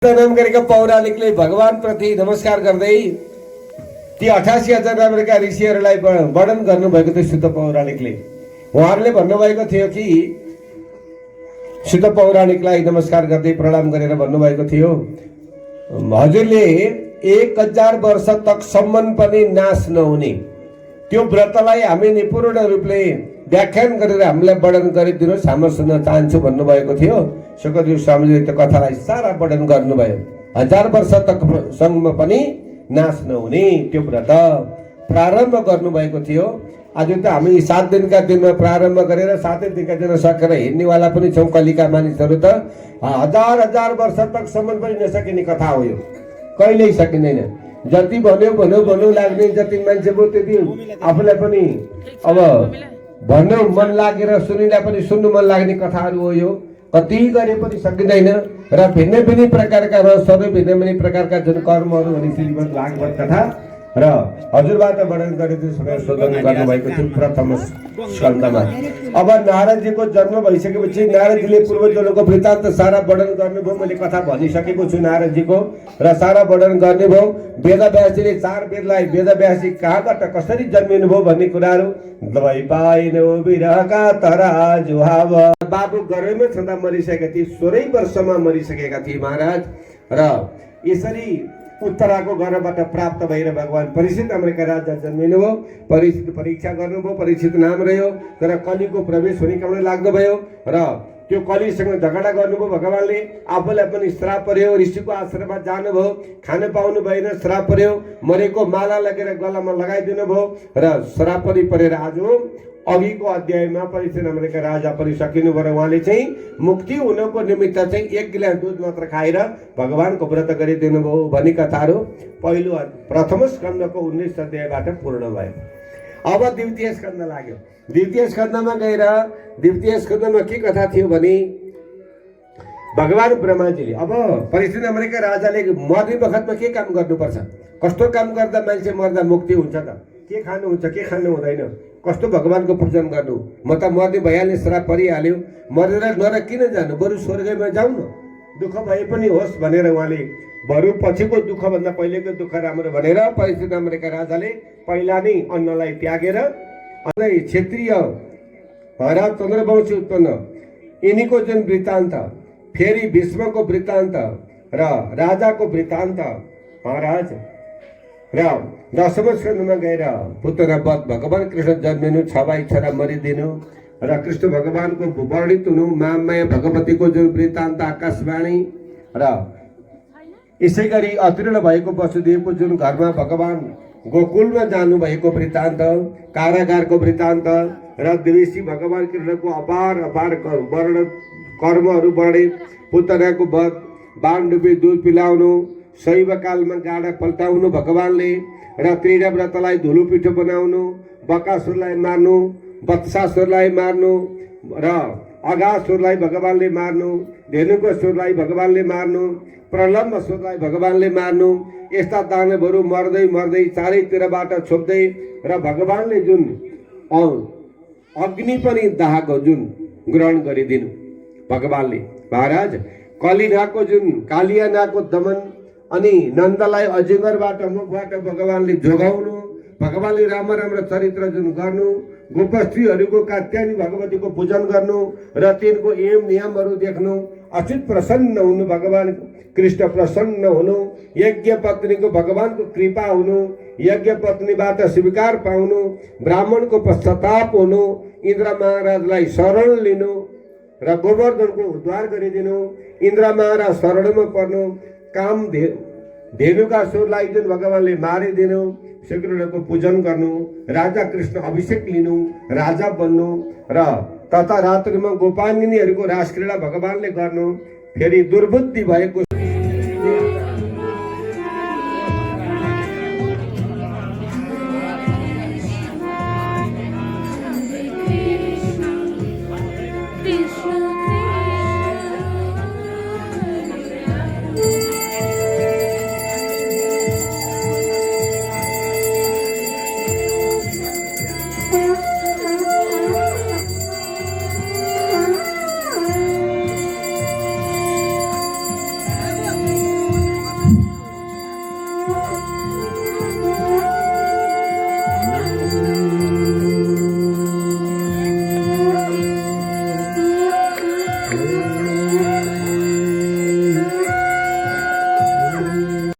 नाम गरेका पौराणिकले भगवान प्रति नमस्कार गर्दै ती 88,000 नामका ऋषिहरूलाई वर्णन गर्नुभएको थियो शुद्ध पौराणिकले। उहाँहरूले भन्नुभएको थियो कि शुद्ध पौराणिकलाई नमस्कार गर्दै प्रणाम गरेर भन्नुभएको थियो, हजुरले 1000 वर्ष तक सम्म पनि नाश नहुने त्यो व्रतलाई हामी निपूर्ण रूपले व्याख्यान गरेर हामीलाई वर्णन गरिदिनुहोस्, हाम्रो सुन्न चाहन्छु भन्नुभएको थियो। शुकदेव स्वामीले त्यो कथालाई सारा वर्णन गर्नुभयो। 1000 वर्ष तक सम्म पनि नाश नहुने त्यो व्रत प्रारम्भ गर्नुभएको थियो। आज त हामी 7 दिनका दिनमा प्रारम्भ गरेर 7 दिनका दिन सकेर हिँड्नेवाला पनि छौँ। कलिका मानिसहरू त हजार वर्ष तक सम्म पनि नसकिने कथा हो यो, कहिल्यै सकिँदैन। जति भन्यो लाग्ने, जति मान्छे भयो त्यति आफूलाई पनि अब भन्न मन लागेर सुनिँदा पनि सुन्नु मन लाग्ने कथाहरू हो यो। कति गरे पनि सकिँदैन र भिन्न भिन्न प्रकारका रहस्यहरू, भिन्न भिन्न प्रकारका जुन कर्महरू अनि श्रीमद् भागवत कथा र हजुरबाट वर्णन गरेको समय शोधन गर्नुभएको थियो प्रथम स्कन्धमा। अब नारदजीको जन्म भइसकेपछि नारदजीले पूर्वजहरूको वृत्तान्त सारा वर्णन गर्नुभयो। मैले कथा भनिसकेको छु नारदजीको र सारा वर्णन गर्नुभयो। वेदव्यासजीले 4 वेदलाई वेदव्यासी कहाँबाट कसरी जन्मिनु भयो भन्ने कुराहरू द्वैपायनो विरहका तराजुहाव बाबु गर्भमै छँदा मरिसकेका थिए, 16 वर्षमा मरिसकेका थिए महाराज। र यसरी उत्तराको गर्भबाट प्राप्त भएर भगवान परीक्षित नामका राजा जन्मिनुभयो। परीक्षित परीक्षा गर्नुभयो, परीक्षित नाम रह्यो, तर कलिको प्रवेश हुने क्रममा लाग्नुभयो र त्यो कलिसँग झगडा गर्नुभयो। भगवानले आफूलाई पनि श्राप पर्यो, ऋषिको आश्रममा जानुभयो, खान पाउनु भएन, श्राप पर्यो, मरेको माला लगेर गलामा लगाइदिनु भयो र श्राप पनि परेर आज अघिको अध्यायमा परीक्षित नामका राजा पनि सकिनुभयो र उहाँले चाहिँ मुक्ति हुनको निमित्त चाहिँ 1 गिलास दुध मात्र खाएर भगवानको व्रत गरिदिनु भयो भन्ने कथाहरू पहिलो प्रथम स्कन्धको 19 अध्यायबाट पूर्ण भयो। अब द्वितीय स्कन्ध लाग्यो। द्वितीय स्कन्धमा गएर द्वितीय स्कन्धमा के कथा थियो भने भगवान ब्रह्माजीले अब परीक्षित नामका राजाले मर्ने बखतमा के काम गर्नुपर्छ, कस्तो काम गर्दा मान्छे मर्दा मुक्ति हुन्छ त, के खानु हुन्छ के खानु हुँदैन, कस्तो भगवानको पूजन गर्नु, म त मर्ने भइहाल्ने, श्राप परिहाल्यो, मरेर नरक किन जानु, बरु स्वर्गमा जाउँ न, दुःख भए पनि होस् भनेर उहाँले बरु पछिको दुःखभन्दा पहिलेको दुःख राम्रो भनेर परीक्षित नामका राजाले पहिला नै अन्नलाई त्यागेर क्षेत्रीय महाराज चन्द्रवंशी उत्पन्न यिनीको जुन वृत्तान्त, फेरि भीष्मको वृत्तान्त र राजाको वृत्तान्त महाराज र 10औं स्कन्धमा गएर पुत्र वध भगवान कृष्ण जन्मिनु, 6 भाइ छोरा मरिदिनु र कृष्ण भगवानको वर्णित हुनु, महामाया भगवतीको जुन वृत्तान्त आकाशवाणी र यसै गरी अतीर्ण भएको वसुदेवको जुन घरमा भगवान गोकुलमा जानुभएको वृत्तान्त, कारागारको वृत्तान्त र देवेशी भगवान कृष्णको अपार वर्ण कर्महरू बढे, पुत्रको वध, बाणडुबी दूध पिलाउनु, शैव कालमा गाडा पल्टाउनु भगवानले र त्रिव्रतलाई धुलो पिठो बनाउनु, बकासुरलाई मार्नु, वत्सासुरलाई मार्नु र अगासुरलाई भगवानले मार्नु, धेनुकासुरलाई भगवानले मार्नु, प्रलम्बसुरलाई भगवानले मार्नु, यस्ता दानवहरू मर्दै मर्दै चारैतिरबाट छोप्दै र भगवानले जुन अग्नि पनि दाहको जुन ग्रहण गरिदिनु भगवानले महाराज, कलिनाको जुन कालियानाको दमन अनि नन्दलाई अजिङ्गरबाट मुखबाट भगवानले जोगाउनु, भगवानले राम्रो चरित्र जुन गर्नु, गोपस्त्रीहरूको कात्यायनी भगवतीको पूजन गर्नु र तिनको नियमहरू देख्नु, अचित प्रसन्न हुनु, भगवान कृष्ण प्रसन्न हुनु, यज्ञ पत्नीको भगवानको कृपा हुनु, यज्ञ पत्नीबाट स्वीकार पाउनु, ब्राह्मणको पश्चाताप हुनु, इन्द्र महाराजलाई शरण लिनु र गोवर्धनको उद्धार गरिदिनु, इन्द्र महाराज शरणमा पर्नु, काम धेनुकासुरलाई जुन भगवानले मारिदिनु, श्रीकृष्णको पूजन गर्नु, राजा कृष्ण अभिषेक लिनु, राजा बन्नु र तथा रात्रिमा गोपाङ्गिनीहरूको रासक्रीडा भगवानले गर्नु, फेरि दुर्बुद्धि भएको